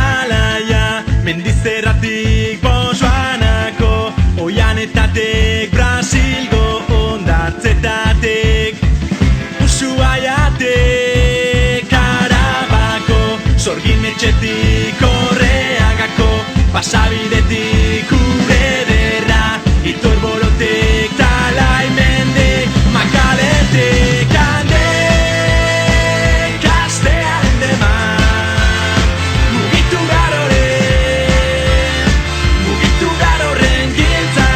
Himalaia, mendizerratik Botswanako, oianetatek Brasilgo ondartzetatek, Ushuaiatek Arabako, Sorginetxetik Korreagako, Pasabidetik Urederra, Itorborotek Talai Mende, Makaletek Ande, Kastearen dema, mugitu garoren giltza,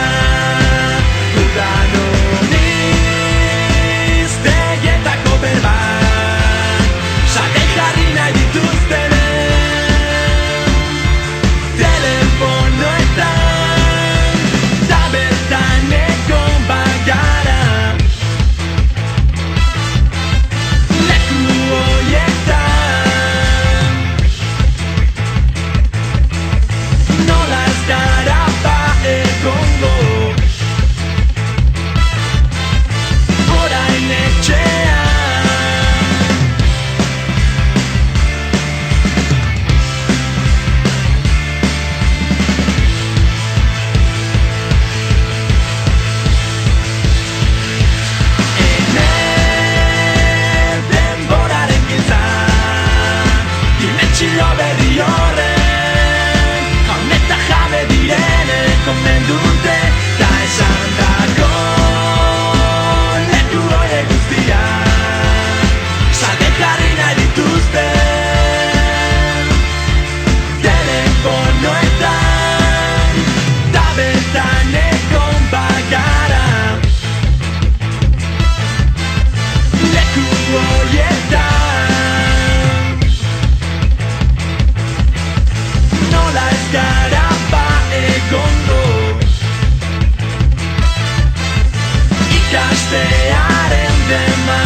udanoniz tegietako berba, sate jarri nahi dituztenen, telefonoetan, da bertan egon bagara, leku horietan, nola ez gara ba egongo, orain etxean. Denboraren giltza, dimentsio berri horren, jaun eta jabe direnek komendute, ta esan dako leku horiek guztiak, salde jarri nahi dituzte, telefonoetan, da bertan egon bagara, leku horietan, nola ez gara ba egongo, ikastearen dema.